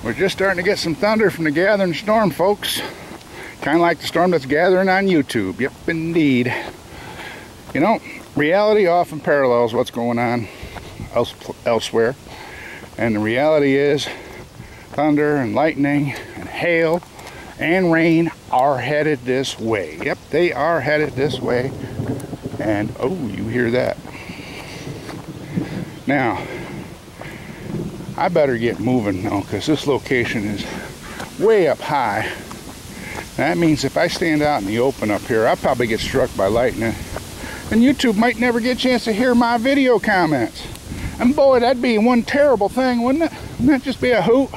We're just starting to get some thunder from the gathering storm, folks. Kind of like the storm that's gathering on YouTube. Yep, indeed. You know, reality often parallels what's going on elsewhere. And the reality is thunder and lightning and hail and rain are headed this way. Yep, they are headed this way. And, oh, you hear that. Now, I better get moving now because this location is way up high. That means if I stand out in the open up here, I'll probably get struck by lightning. And YouTube might never get a chance to hear my video comments. And boy, that'd be one terrible thing, wouldn't it? Wouldn't that just be a hoot?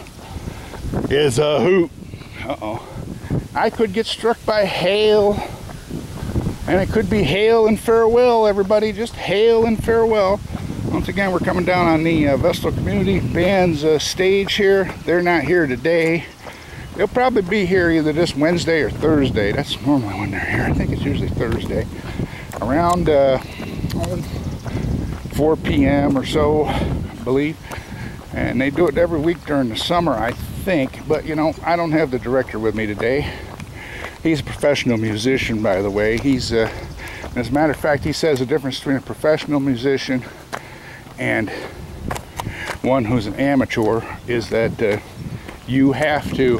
It's a hoot. Uh-oh. I could get struck by hail. And it could be hail and farewell, everybody. Just hail and farewell. Once again, we're coming down on the Vestal Community Band's stage here. They're not here today. They'll probably be here either this Wednesday or Thursday. That's normally when they're here. I think it's usually Thursday. Around 4 p.m. or so, I believe. And they do it every week during the summer, I think. But, you know, I don't have the director with me today. He's a professional musician, by the way. He's, as a matter of fact, he says the difference between a professional musician and one who's an amateur is that you have to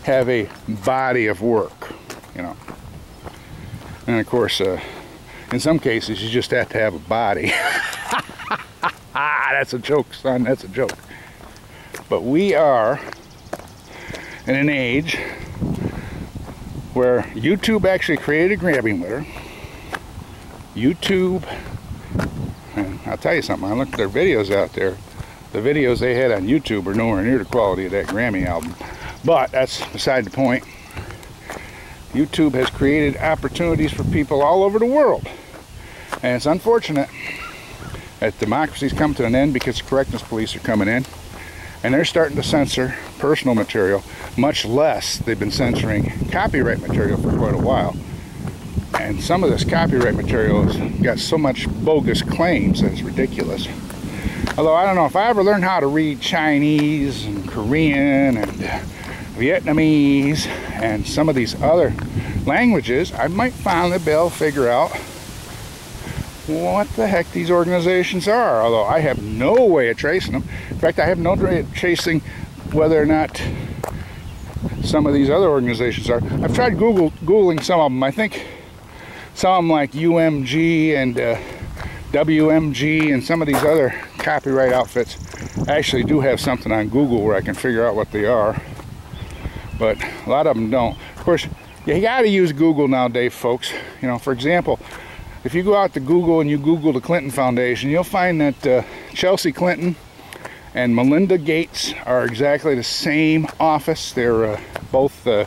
have a body of work, you know. And of course, in some cases, you just have to have a body. That's a joke, son, that's a joke. But we are in an age where YouTube actually created a grabbing litter. YouTube, and I'll tell you something, I looked at their videos out there. The videos they had on YouTube are nowhere near the quality of that Grammy album. But that's beside the point. YouTube has created opportunities for people all over the world. And it's unfortunate that democracy's come to an end because the correctness police are coming in. And they're starting to censor personal material, much less they've been censoring copyright material for quite a while. And some of this copyright material has got so much bogus claims that it's ridiculous. Although I don't know, if I ever learn how to read Chinese and Korean and Vietnamese and some of these other languages, I might finally be able to figure out what the heck these organizations are. Although I have no way of tracing them. In fact, I have no way of tracing whether or not some of these other organizations are. I've tried Googling some of them. I think some of them like UMG and WMG and some of these other copyright outfits actually do have something on Google where I can figure out what they are. But a lot of them don't. Of course, you gotta use Google nowadays, folks. You know, for example, if you go out to Google and you Google the Clinton Foundation, you'll find that Chelsea Clinton and Melinda Gates are exactly the same office. They're both a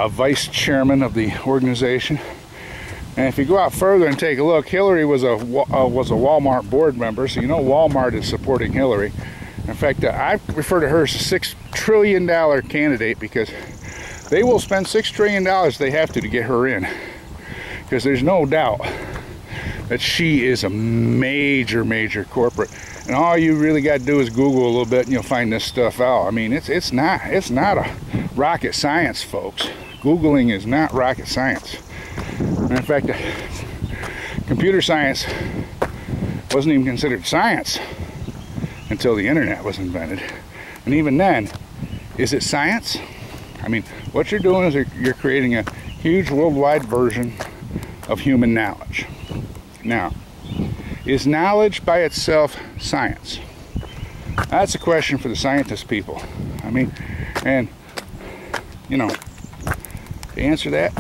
vice chairman of the organization. And if you go out further and take a look, Hillary was a Walmart board member, so you know Walmart is supporting Hillary. In fact, I refer to her as a $6 trillion candidate because they will spend $6 trillion they have to get her in. Because there's no doubt that she is a major, major corporate. And all you really got to do is Google a little bit and you'll find this stuff out. I mean, it's not a rocket science, folks. Googling is not rocket science. And in fact, computer science wasn't even considered science until the internet was invented. And even then, is it science? I mean, what you're doing is you're creating a huge worldwide version of human knowledge. Now, is knowledge by itself science? That's a question for the scientist people. I mean, and you know, to answer that,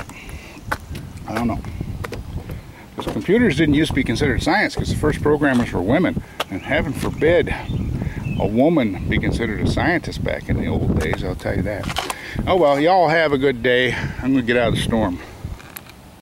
I don't know. Because computers didn't used to be considered science because the first programmers were women, and heaven forbid a woman be considered a scientist back in the old days, I'll tell you that. Oh well, y'all have a good day. I'm gonna get out of the storm.